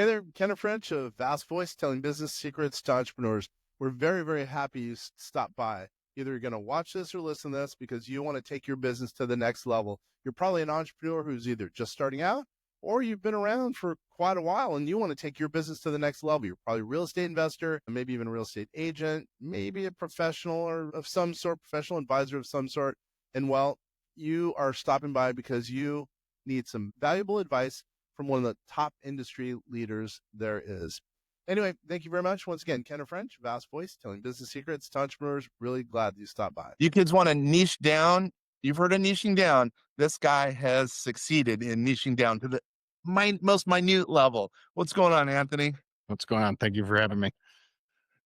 Hey there, Ken French of Vast Voice, telling business secrets to entrepreneurs. We're very, very happy you stopped by. Either you're going to watch this or listen to this because you want to take your business to the next level. You're probably an entrepreneur who's either just starting out or you've been around for quite a while and you want to take your business to the next level. You're probably a real estate investor, maybe even a real estate agent, maybe a professional or of some sort, professional advisor of some sort. And well, you are stopping by because you need some valuable advice from one of the top industry leaders there is. Anyway, thank you very much. Once again, Ken French, Vast Voice, telling business secrets to entrepreneurs. Really glad you stopped by. You kids want to niche down. You've heard of niching down. This guy has succeeded in niching down to the most minute level. What's going on, Anthony? What's going on? Thank you for having me.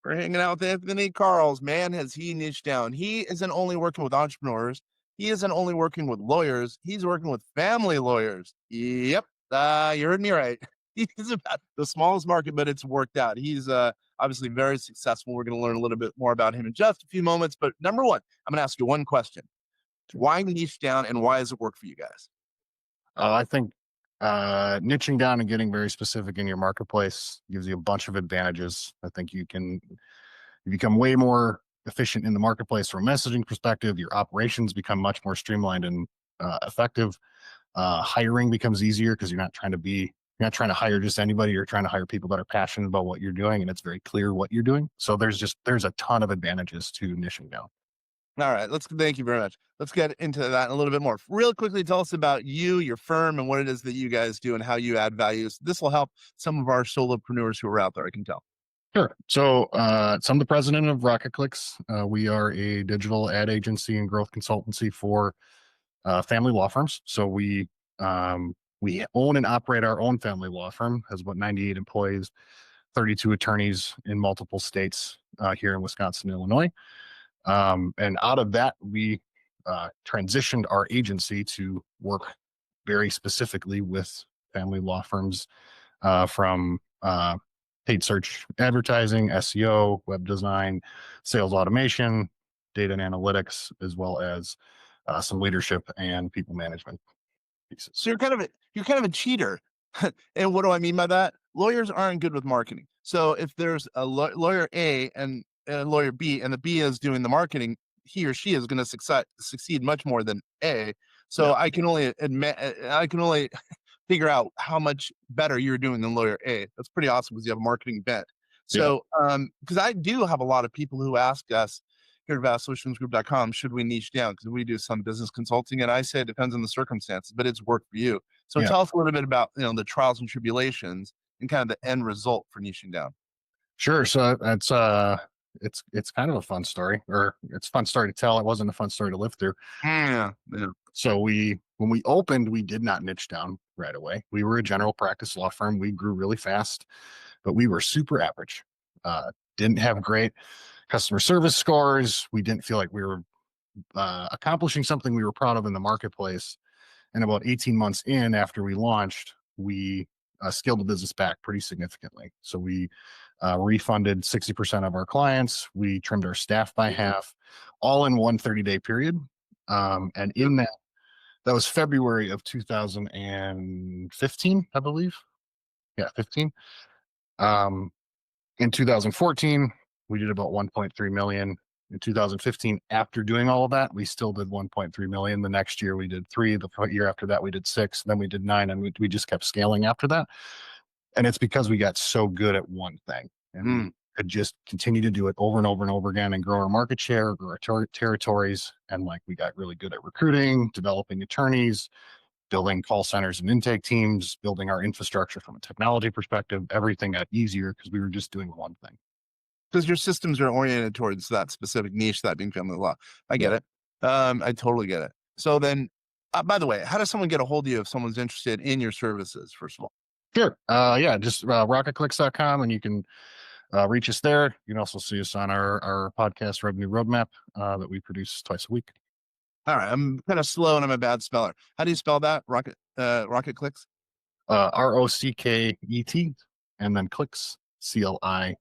We're hanging out with Anthony Karls. Man, has he niched down. He isn't only working with entrepreneurs. He isn't only working with lawyers. He's working with family lawyers. Yep. You heard me right. He's about the smallest market, but it's worked out. He's obviously very successful. We're going to learn a little bit more about him in just a few moments. But number one, I'm going to ask you one question. Why niche down and why does it work for you guys? I think niching down and getting very specific in your marketplace gives you a bunch of advantages. I think you become way more efficient in the marketplace from a messaging perspective. Your operations become much more streamlined and effective. Hiring becomes easier because you're not trying to hire just anybody. You're trying to hire people that are passionate about what you're doing, and it's very clear what you're doing. So there's a ton of advantages to niching down. All right, thank you very much. Let's get into that a little bit more. Real quickly, tell us about you, your firm, and what it is that you guys do and how you add value. This will help some of our solopreneurs who are out there, I can tell. Sure. So I'm the president of Rocket Clicks. We are a digital ad agency and growth consultancy for family law firms. So we own and operate our own family law firm, has about 98 employees, 32 attorneys in multiple states here in Wisconsin and Illinois. And out of that, we transitioned our agency to work very specifically with family law firms from paid search advertising, SEO, web design, sales automation, data and analytics, as well as some leadership and people management pieces. So you're kind of a cheater. And what do I mean by that? Lawyers aren't good with marketing. So if there's a lawyer A and lawyer B, and the B is doing the marketing, he or she is going to succeed much more than A. So yeah. I can only figure out how much better you're doing than lawyer A. That's pretty awesome because you have a marketing bent. So, because I do have a lot of people who ask us here at vastsolutionsgroup.com, should we niche down? Because we do some business consulting, and I say it depends on the circumstances, but it's worked for you. So tell us a little bit about the trials and tribulations and kind of the end result for niching down. Sure. So it's kind of a fun story, or it's a fun story to tell. It wasn't a fun story to live through. Yeah. So when we opened, we did not niche down right away. We were a general practice law firm. We grew really fast, but we were super average. Didn't have great customer service scores. We didn't feel like we were accomplishing something we were proud of in the marketplace. And about 18 months in, after we launched, we scaled the business back pretty significantly. So we refunded 60% of our clients. We trimmed our staff by half, all in one 30-day period. And in that was February of 2015, I believe. Yeah, 15. In 2014, we did about 1.3 million. In 2015, after doing all of that, we still did 1.3 million. The next year we did 3. The year after that, we did 6. Then we did 9, and we just kept scaling after that. And it's because we got so good at one thing, and we could just continue to do it over and over and over again and grow our market share, grow our territories. And we got really good at recruiting, developing attorneys, building call centers and intake teams, building our infrastructure from a technology perspective. Everything got easier because we were just doing one thing. Because your systems are oriented towards that specific niche, that being family law. I get it. I totally get it. So then, by the way, how does someone get a hold of you if someone's interested in your services, first of all? Sure. Just rocketclicks.com, and you can reach us there. You can also see us on our podcast Revenue Roadmap that we produce twice a week. All right. I'm kind of slow and I'm a bad speller. How do you spell that? Rocket Clicks? ROCKET, and then clicks, CLICKS.com,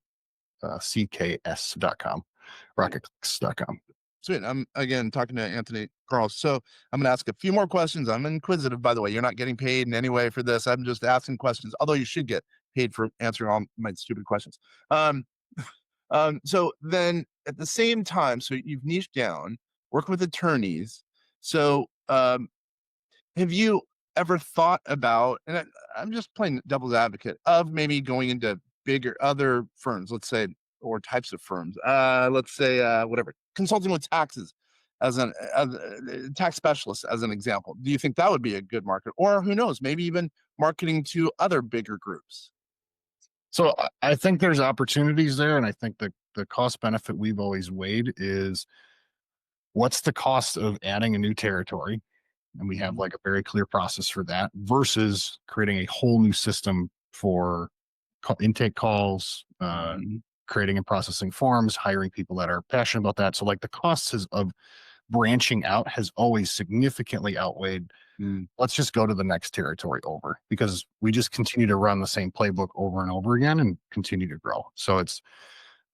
rocketclicks.com. Sweet. I'm again talking to Anthony Karls. So I'm going to ask a few more questions. I'm inquisitive, by the way. You're not getting paid in any way for this. I'm just asking questions, although you should get paid for answering all my stupid questions. Um, so then at the same time, so you've niched down, work with attorneys. So have you ever thought about, and I'm just playing devil's advocate, of maybe going into bigger other firms, let's say, or types of firms, let's say, whatever, consulting with taxes as a tax specialist, as an example? Do you think that would be a good market? Or who knows, maybe even marketing to other bigger groups? So I think there's opportunities there, and I think the cost benefit we've always weighed is what's the cost of adding a new territory, and we have like a very clear process for that versus creating a whole new system for intake calls, creating and processing forms, hiring people that are passionate about that. So like the costs of branching out has always significantly outweighed let's just go to the next territory over, because we just continue to run the same playbook over and over again and continue to grow. So it's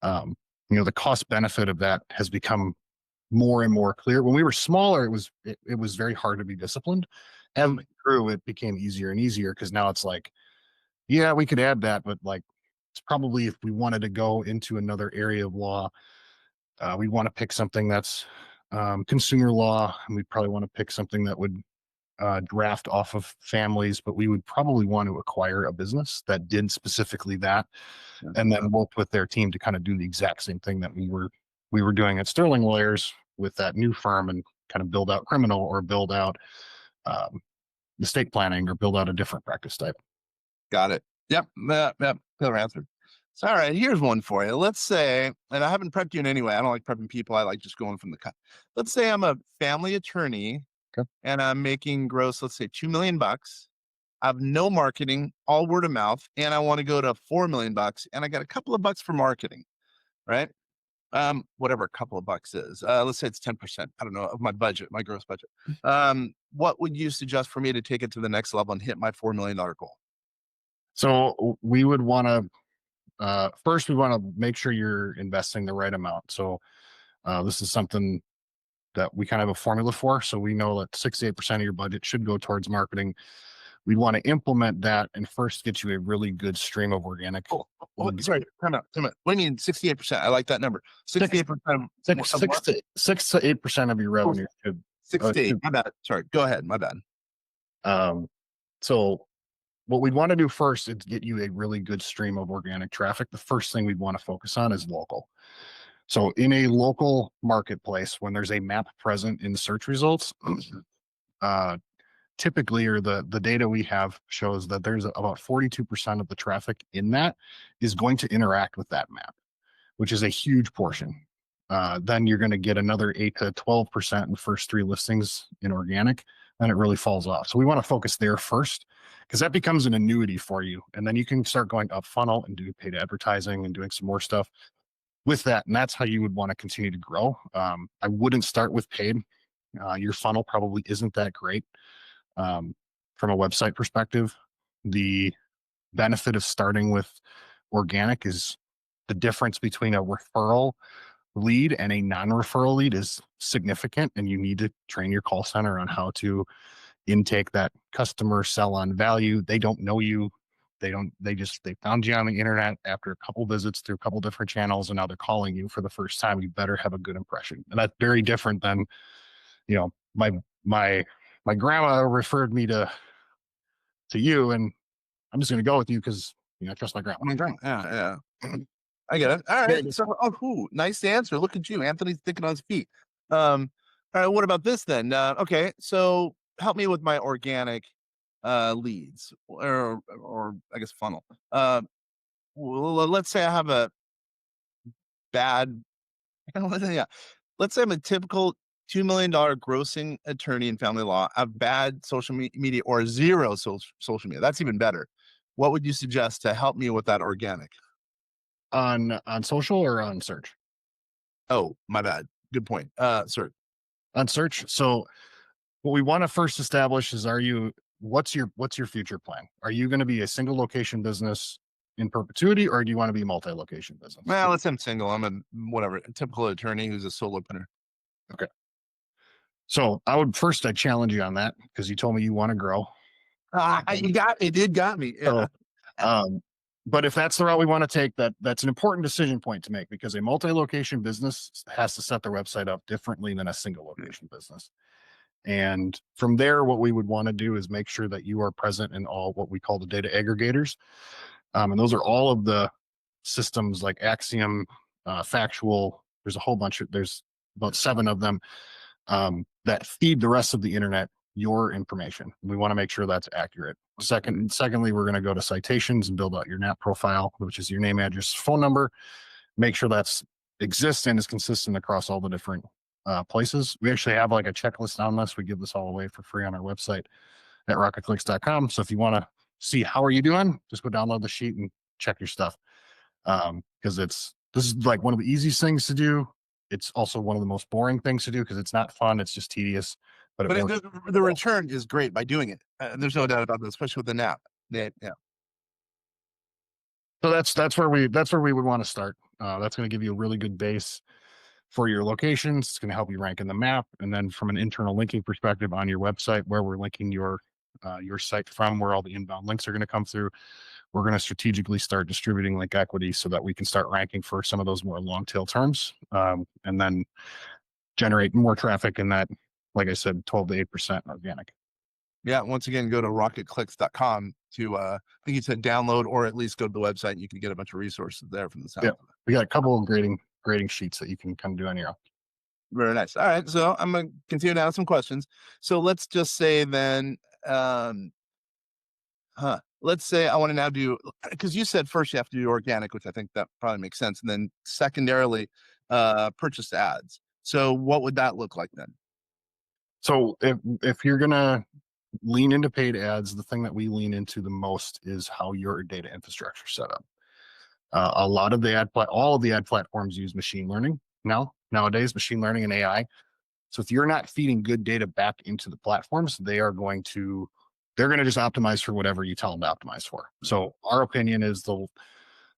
the cost benefit of that has become more and more clear. When we were smaller, it was very hard to be disciplined. As we grew, it became easier and easier, because now it's like, yeah, we could add that, but like it's probably, if we wanted to go into another area of law, we want to pick something that's consumer law, and we probably want to pick something that would draft off of families, but we would probably want to acquire a business that did specifically that, and then work with their team to kind of do the exact same thing that we were doing at Sterling Lawyers with that new firm, and kind of build out criminal, or build out estate planning, or build out a different practice type. Got it. Yep. Clear answer. So, all right, here's one for you. Let's say, and I haven't prepped you in any way. I don't like prepping people. I like just going from the cut. Let's say I'm a family attorney, okay, and I'm making gross, let's say $2 million. I have no marketing, all word of mouth, and I want to go to $4 million, and I got a couple of bucks for marketing, right? Whatever a couple of bucks is. Let's say it's 10%. I don't know, of my budget, my gross budget. What would you suggest for me to take it to the next level and hit my $4 million goal? So we would want to first, we want to make sure you're investing the right amount. So this is something that we kind of have a formula for. So we know that 68% of your budget should go towards marketing. We'd want to implement that and first get you a really good stream of organic. Sorry, time out. What do you mean 68%? I like that number. 68%. 6 to 8% of your revenue should. 6 to 8. My bad. Sorry. Go ahead. My bad. So what we'd want to do first is get you a really good stream of organic traffic. The first thing we'd want to focus on is local. So in a local marketplace, when there's a map present in search results, typically, or the data we have shows that there's about 42% of the traffic in that is going to interact with that map, which is a huge portion. Then you're going to get another 8 to 12% in the first 3 listings in organic, then it really falls off. So we want to focus there first, because that becomes an annuity for you. And then you can start going up funnel and do paid advertising and doing some more stuff with that. And that's how you would want to continue to grow. I wouldn't start with paid. Your funnel probably isn't that great. From a website perspective, the benefit of starting with organic is the difference between a referral lead and a non-referral lead is significant, and you need to train your call center on how to intake that customer, sell on value. They don't know you. They found you on the internet after a couple visits through a couple different channels, and now they're calling you for the first time. You better have a good impression. And that's very different than, my grandma referred me to you, and I'm just going to go with you because I trust my grandma. Yeah. I get it. All right. So, nice answer. Look at you. Anthony's thinking on his feet. All right. What about this then? Okay. So help me with my organic leads, or I guess funnel. Well, let's say I have a bad, let's say I'm a typical $2 million grossing attorney in family law. I have bad social media, or zero social media. That's even better. What would you suggest to help me with that organic? On social or on search? Oh, my bad. Good point. Search. On search. So what we want to first establish is, what's your future plan? Are you going to be a single location business in perpetuity, or do you want to be a multi-location business? Well, let's say I'm single. I'm a typical attorney who's a solopreneur. So I challenge you on that because you told me you want to grow. It got me. Yeah. So, but if that's the route we want to take, that's an important decision point to make, because a multi-location business has to set their website up differently than a single location business. And from there, what we would want to do is make sure that you are present in all what we call the data aggregators. And those are all of the systems like Axiom, Factual. There's a whole bunch there's about 7 of them that feed the rest of the internet your information. We want to make sure that's accurate. Secondly, we're going to go to citations and build out your NAP profile, which is your name, address, phone number. Make sure that's exists and is consistent across all the different places. We actually have like a checklist on this. We give this all away for free on our website at rocketclicks.com. So if you want to see how are you doing, just go download the sheet and check your stuff. Because this is like one of the easiest things to do. It's also one of the most boring things to do because it's not fun. It's just tedious. But the return is great by doing it. There's no doubt about that, especially with the NAP. Yeah. So that's where we would want to start. That's going to give you a really good base for your locations. It's going to help you rank in the map, and then from an internal linking perspective on your website, where we're linking your site from, where all the inbound links are going to come through. We're going to strategically start distributing link equity so that we can start ranking for some of those more long tail terms, and then generate more traffic in that, like I said, 12 to 8% organic. Yeah. Once again, go to rocketclicks.com to, I think you said download, or at least go to the website and you can get a bunch of resources there from the sound. Yeah. We got a couple of grading sheets that you can kind of do on your own. Very nice. All right. So I'm going to continue to ask some questions. So let's just say then, let's say I want to now do, because you said first you have to do organic, which I think that probably makes sense. And then secondarily, purchase ads. So what would that look like then? So if you're going to lean into paid ads, the thing that we lean into the most is how your data infrastructure is set up. A lot of the all of the ad platforms use machine learning nowadays, machine learning and AI. So if you're not feeding good data back into the platforms, they're going to just optimize for whatever you tell them to optimize for. So our opinion is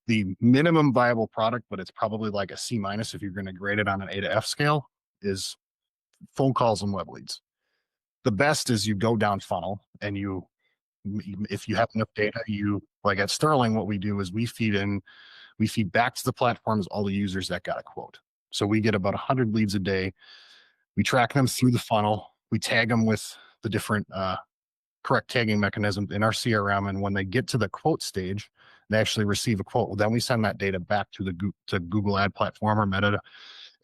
the minimum viable product, but it's probably like a C- if you're going to grade it on an A to F scale, is phone calls and web leads. The best is you go down funnel, and if you have enough data, like at Sterling, what we do is we feed back to the platforms all the users that got a quote. So we get about 100 leads a day. We track them through the funnel. We tag them with the different correct tagging mechanisms in our CRM. And when they get to the quote stage, they actually receive a quote. Well, then we send that data back to Google ad platform or Meta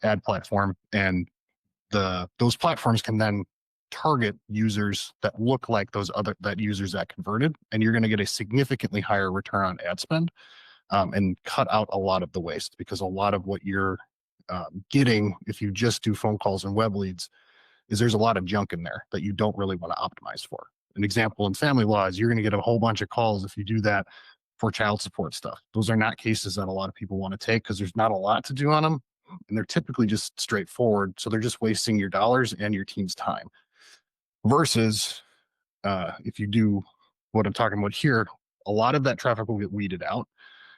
ad platform. And those platforms can then target users that look like that users that converted. And you're going to get a significantly higher return on ad spend, and cut out a lot of the waste, because a lot of what you're getting, if you just do phone calls and web leads, is there's a lot of junk in there that you don't really want to optimize for. An example in family law is you're going to get a whole bunch of calls if you do that for child support stuff. Those are not cases that a lot of people want to take because there's not a lot to do on them, and they're typically just straightforward. So they're just wasting your dollars and your team's time. Versus if you do what I'm talking about here, a lot of that traffic will get weeded out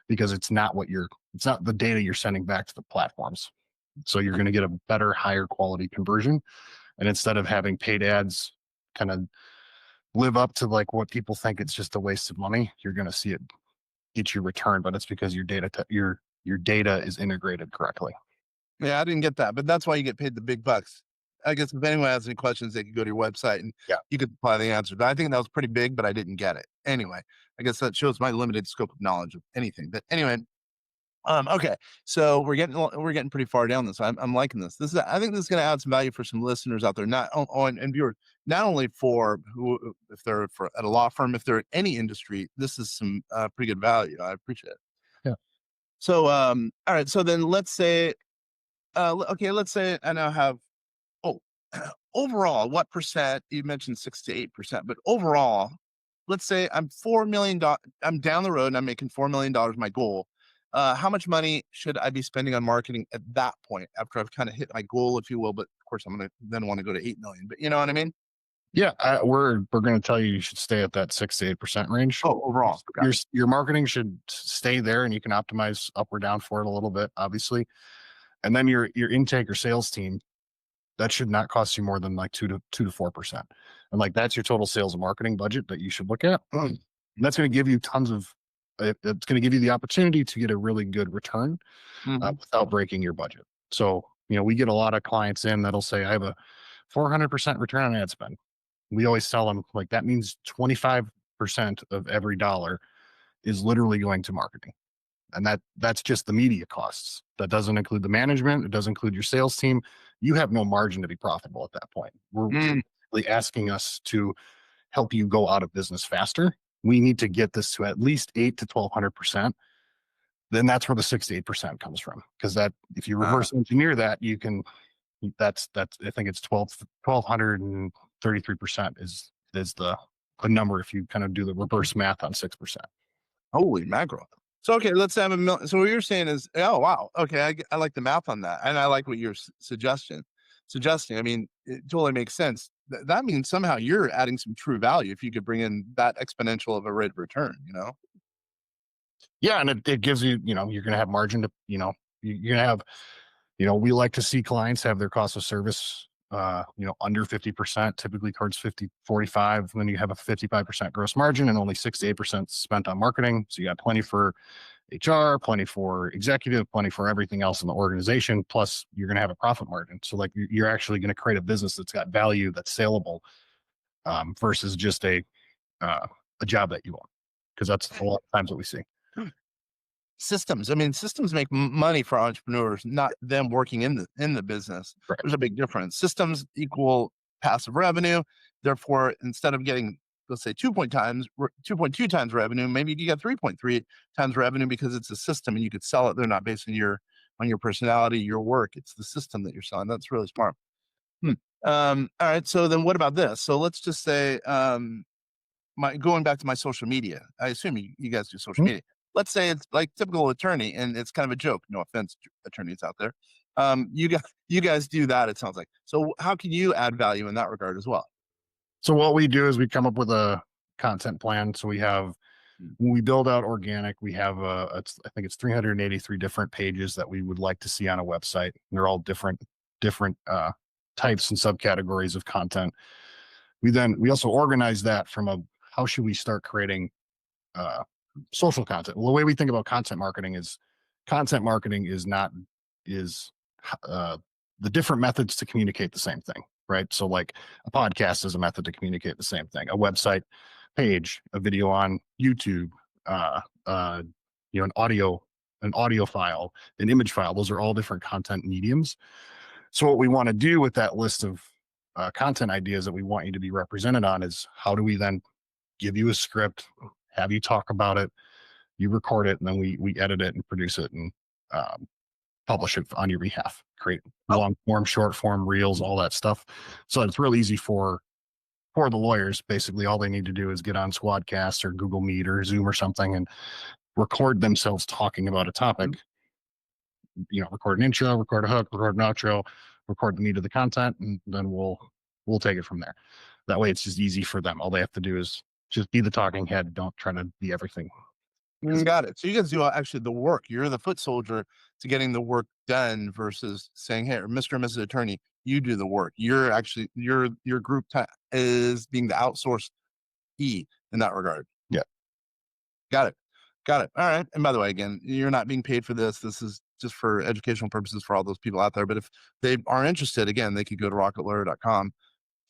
because it's not the data you're sending back to the platforms. So you're going to get a better, higher quality conversion. And instead of having paid ads kind of live up to like what people think it's just a waste of money, you're going to see it get your return, but it's because your data is integrated correctly. Yeah, I didn't get that, but that's why you get paid the big bucks. I guess if anyone has any questions, they could go to your website and you could apply the answer. But I think that was pretty big, but I didn't get it. Anyway, I guess that shows my limited scope of knowledge of anything. But anyway, okay. So we're getting pretty far down this. I'm liking this. I think this is going to add some value for some listeners out there, and viewers, not only for if they're at a law firm, if they're at any industry, this is some pretty good value. I appreciate it. Yeah. So, all right. So then let's say, let's say I now have, overall, what percent, you mentioned 6 to 8%, but overall, let's say I'm $4 million, I'm down the road and I'm making $4 million, my goal. How much money should I be spending on marketing at that point after I've kind of hit my goal, if you will? But of course, I'm going to then want to go to 8 million, but you know what I mean? Yeah, we're going to tell you should stay at that 6 to 8% range. Oh, overall. Your marketing should stay there, and you can optimize up or down for it a little bit, obviously. And then your intake or sales team, that should not cost you more than like 2 to 4%. And like that's your total sales and marketing budget that you should look at. And that's going to give you it's going to give you the opportunity to get a really good return without breaking your budget. So, we get a lot of clients in that'll say, I have a 400% return on ad spend. We always tell them like that means 25% of every dollar is literally going to marketing. And that's just the media costs. That doesn't include the management. It doesn't include your sales team. You have no margin to be profitable at that point. We're really asking us to help you go out of business faster. We need to get this to at least 8 to 1200%. Then that's where the 6 to 8% comes from. Because that, if you reverse engineer that, you can. That's I think it's 1,233% is the number if you kind of do the reverse math on 6%. Holy mackerel. So, okay, let's have a million. So what you're saying is, oh, wow. Okay. I like the math on that. And I like what you're suggesting. I mean, it totally makes sense. That means somehow you're adding some true value if you could bring in that exponential of a rate of return, Yeah. And it gives you, you're going to have margin to, you're going to have, we like to see clients have their cost of service, under 50%, typically towards 45. Then you have a 55% gross margin and only 6 to 8% spent on marketing. So you got plenty for HR, plenty for executive, plenty for everything else in the organization. Plus you're going to have a profit margin. So like you're actually going to create a business that's got value, that's saleable, versus just a job that you own. Because that's a lot of times what we see. Systems. I mean, systems make money for entrepreneurs, not them working in the business. Right. There's a big difference. Systems equal passive revenue. Therefore, instead of getting, let's say 2.2 times revenue, maybe you get 3.3 times revenue because it's a system and you could sell it. They're not based on your personality, your work. It's the system that you're selling. That's really smart. All right. So then what about this? So let's just say, going back to my social media, I assume you guys do social media. Let's say it's like typical attorney and it's kind of a joke. No offense, attorneys out there. You guys do that, it sounds like. So how can you add value in that regard as well? So what we do is we come up with a content plan. So when we build out organic, we have I think it's 383 different pages that we would like to see on a website. And they're all different types and subcategories of content. We also organize that from how should we start creating social content. Well, the way we think about content marketing is the different methods to communicate the same thing, right? So like a podcast is a method to communicate the same thing, a website page, a video on YouTube, an audio file, an image file. Those are all different content mediums. So what we want to do with that list of content ideas that we want you to be represented on is how do we then give you a script, have you talk about it, you record it, and then we edit it and produce it and publish it on your behalf, create long form, short form, reels, all that stuff. So it's real easy for the lawyers. Basically all they need to do is get on Squadcast or Google Meet or Zoom or something and record themselves talking about a topic, record an intro, record a hook, record an outro, record the meat of the content, and then we'll take it from there. That way it's just easy for them. All they have to do is just be the talking head. Don't try to be everything. Got it. So you guys do actually the work. You're the foot soldier to getting the work done versus saying, hey, Mr. and Mrs. Attorney, you do the work. You're actually, your group is being the outsourced in that regard. Yeah. Got it. All right. And by the way, again, you're not being paid for this. This is just for educational purposes for all those people out there. But if they are interested, again, they could go to rocketlawyer.com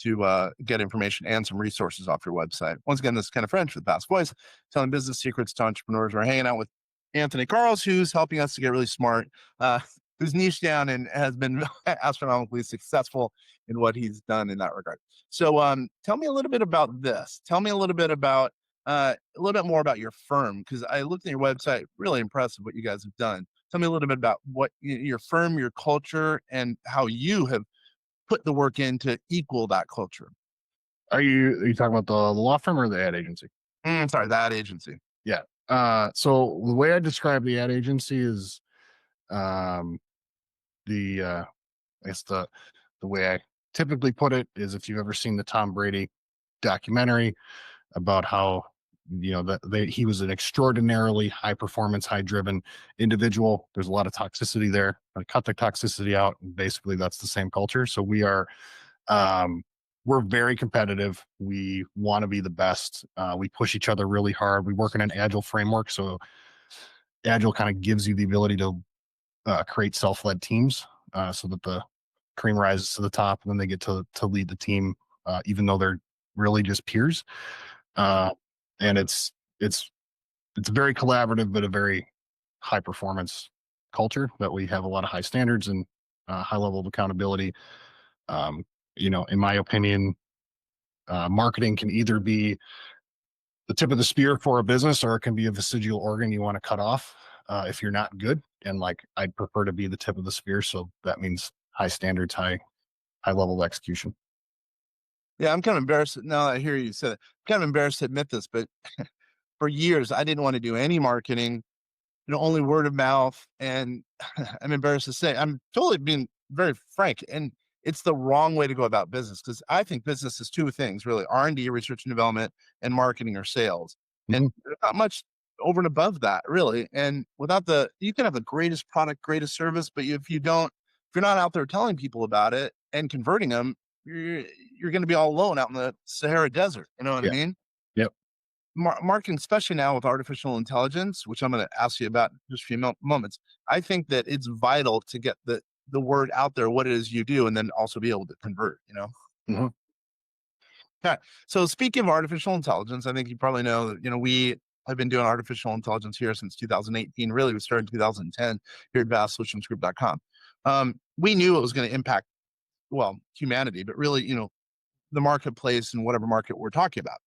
to get information and some resources off your website. Once again, this is Ken French with Fast Voice, telling business secrets to entrepreneurs. We're hanging out with Anthony Karls, who's helping us to get really smart, who's niche down and has been astronomically successful in what he's done in that regard. So tell me a little bit about this. Tell me a little bit about a little bit more about your firm, because I looked at your website, really impressive what you guys have done. Tell me a little bit about what your firm, your culture, and how you have put the work in to equal that culture. Are you talking about the law firm or the ad agency? Sorry, the ad agency. Yeah. So the way I describe the ad agency is, I guess the way I typically put it is, if you've ever seen the Tom Brady documentary about how he was an extraordinarily high performance, high driven individual. There's a lot of toxicity there. I cut the toxicity out. And basically, that's the same culture. So we're very competitive. We want to be the best. We push each other really hard. We work in an agile framework. So agile kind of gives you the ability to create self-led teams so that the cream rises to the top and then they get to lead the team, even though they're really just peers. And it's very collaborative, but a very high performance culture that we have a lot of high standards and high level of accountability. In my opinion, marketing can either be the tip of the spear for a business, or it can be a vestigial organ you want to cut off if you're not good. And like, I'd prefer to be the tip of the spear. So that means high standards, high level of execution. Yeah, I'm kind of embarrassed now that I hear you say that. I'm kind of embarrassed to admit this, but for years I didn't want to do any marketing, only word of mouth. And I'm embarrassed to say, I'm totally being very frank, and it's the wrong way to go about business, because I think business is two things really: R&D, research and development, and marketing or sales. Mm-hmm. And there's not much over and above that really. And without you can have the greatest product, greatest service, but if you're not out there telling people about it and converting them, you're going to be all alone out in the Sahara Desert. You know what I mean? Yep. Marketing, especially now with artificial intelligence, which I'm going to ask you about in just a few moments, I think that it's vital to get the word out there, what it is you do, and then also be able to convert, Mm-hmm. Yeah. So speaking of artificial intelligence, I think you probably know that, we have been doing artificial intelligence here since 2018. Really, we started in 2010 here at vastsolutionsgroup.com. We knew it was going to impact, humanity, but really, the marketplace and whatever market we're talking about.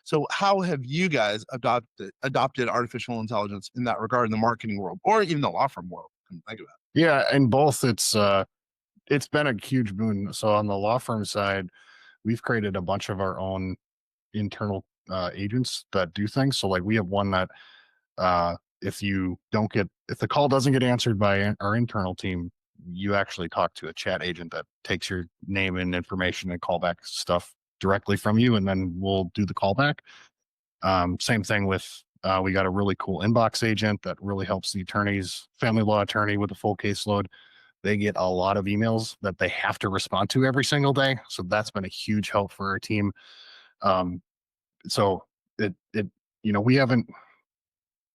So how have you guys adopted artificial intelligence in that regard in the marketing world, or even the law firm world? Think about it. Yeah, in both, it's been a huge boon. So on the law firm side, we've created a bunch of our own internal agents that do things. So like, we have one that if the call doesn't get answered by our internal team, you actually talk to a chat agent that takes your name and information and callback stuff directly from you, and then we'll do the callback. Same thing with we got a really cool inbox agent that really helps the attorneys, family law attorney with a full caseload. They get a lot of emails that they have to respond to every single day. So that's been a huge help for our team. So we haven't,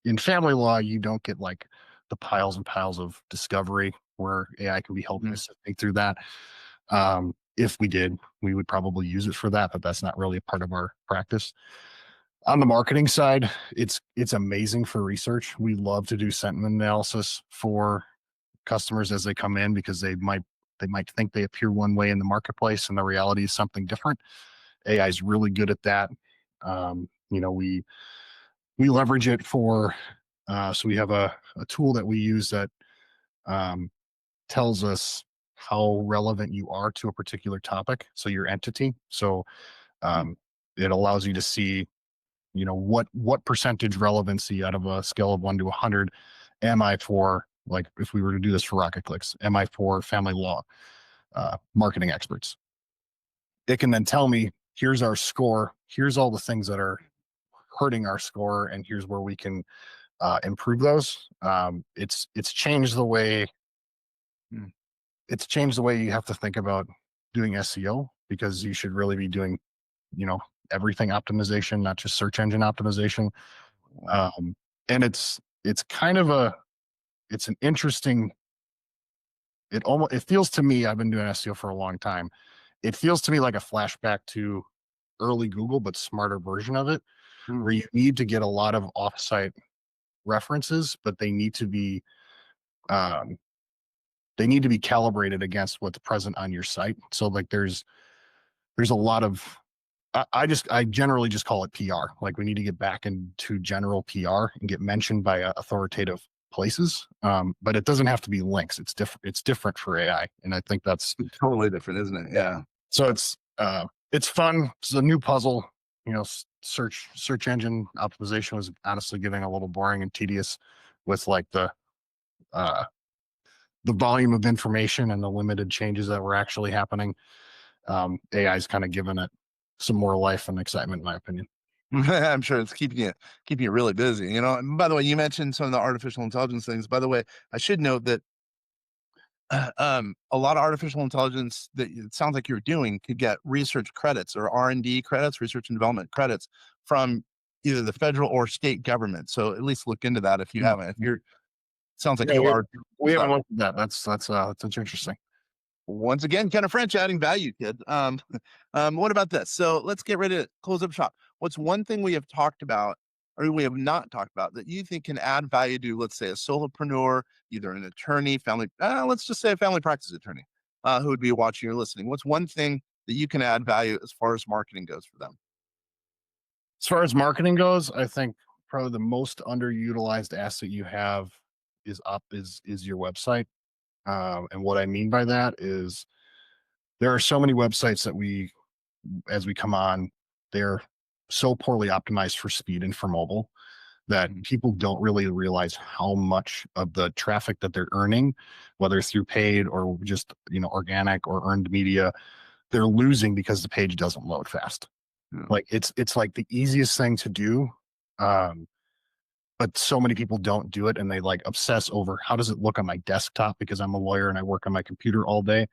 in family law, you don't get like the piles and piles of discovery where AI can be helping us think through that. If we did, we would probably use it for that, but that's not really a part of our practice. On the marketing side, it's amazing for research. We love to do sentiment analysis for customers as they come in, because they might think they appear one way in the marketplace and the reality is something different. AI is really good at that. We leverage it for so we have a tool that we use that tells us how relevant you are to a particular topic, so your entity. So it allows you to see what percentage relevancy out of a scale of 1 to 100 am I for, like, if we were to do this for Rocket Clicks, am I for family law marketing experts? It can then tell me, here's our score, here's all the things that are hurting our score, and here's where we can improve those. It's changed the way you have to think about doing SEO, because you should really be doing everything optimization, not just search engine optimization. And it's kind of it's an interesting, it feels to me, I've been doing SEO for a long time. It feels to me like a flashback to early Google, but smarter version of it, where you need to get a lot of offsite references, but they need to be calibrated against what's present on your site. So like, there's a lot of, I generally just call it PR. Like, we need to get back into general PR and get mentioned by authoritative places. But it doesn't have to be links. It's different for AI. And I think that's totally different, isn't it? Yeah. So it's fun. It's a new puzzle. Search engine optimization was honestly getting a little boring and tedious with like the volume of information and the limited changes that were actually happening. AI is kind of given it some more life and excitement, in my opinion. I'm sure it's keeping you really busy. And by the way, you mentioned some of the artificial intelligence things. By the way, I should note that a lot of artificial intelligence that it sounds like you're doing could get research credits or R&D credits, research and development credits from either the federal or state government. So at least look into that if you haven't. If you're sounds like Yeah, you we, are we haven't stuff. looked at that. That's interesting. Once again, kind of French adding value, kid. What about this? So let's get ready to close up shop. What's one thing we have talked about or we have not talked about that you think can add value to, let's say, a solopreneur, either an attorney, let's just say a family practice attorney, who would be watching or listening? What's one thing that you can add value as far as marketing goes for them? As far as marketing goes, I think probably the most underutilized asset you have is your website. And what I mean by that is there are so many websites that as we come on, they're so poorly optimized for speed and for mobile that people don't really realize how much of the traffic that they're earning, whether through paid or just organic or earned media, they're losing because the page doesn't load fast. Yeah. Like it's like the easiest thing to do. But so many people don't do it, and they like obsess over how does it look on my desktop because I'm a lawyer and I work on my computer all day,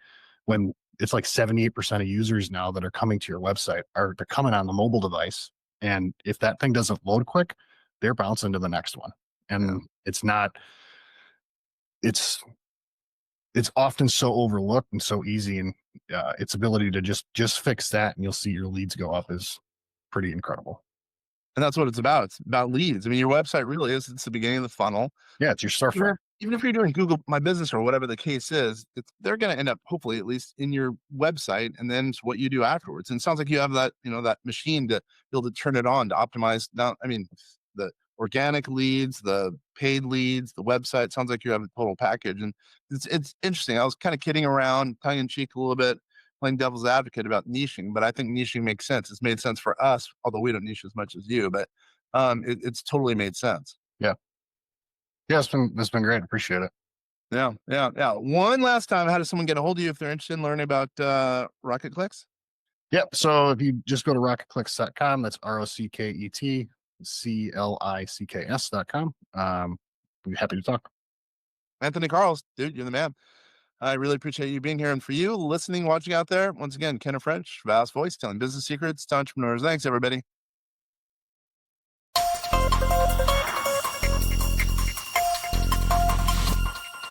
when it's like 78% of users now that are coming to your website they're coming on the mobile device. And if that thing doesn't load quick, they're bouncing to the next one. And it's often so overlooked and so easy. And its ability to just fix that and you'll see your leads go up is pretty incredible. And that's what it's about. It's about leads. I mean, your website really is, it's the beginning of the funnel. Yeah, it's your storefront. Even if you're doing Google My Business or whatever the case is, they're going to end up hopefully at least in your website, and then it's what you do afterwards. And it sounds like you have that, that machine to be able to turn it on to optimize. Now, I mean, the organic leads, the paid leads, the website, sounds like you have a total package. And it's interesting. I was kind of kidding around, tongue in cheek a little bit, playing devil's advocate about niching, but I think niching makes sense. It's made sense for us, although we don't niche as much as you, but it's totally made sense. Yeah. Yeah, it's been great. Appreciate it. Yeah. One last time, how does someone get a hold of you if they're interested in learning about Rocket Clicks? Yep. So if you just go to rocketclicks.com, that's ROCKETCLICKS.com. We'd be happy to talk. Anthony Karls, dude, you're the man. I really appreciate you being here. And for you listening, watching out there, once again, Ken French, Vast Voice, telling business secrets to entrepreneurs. Thanks, everybody.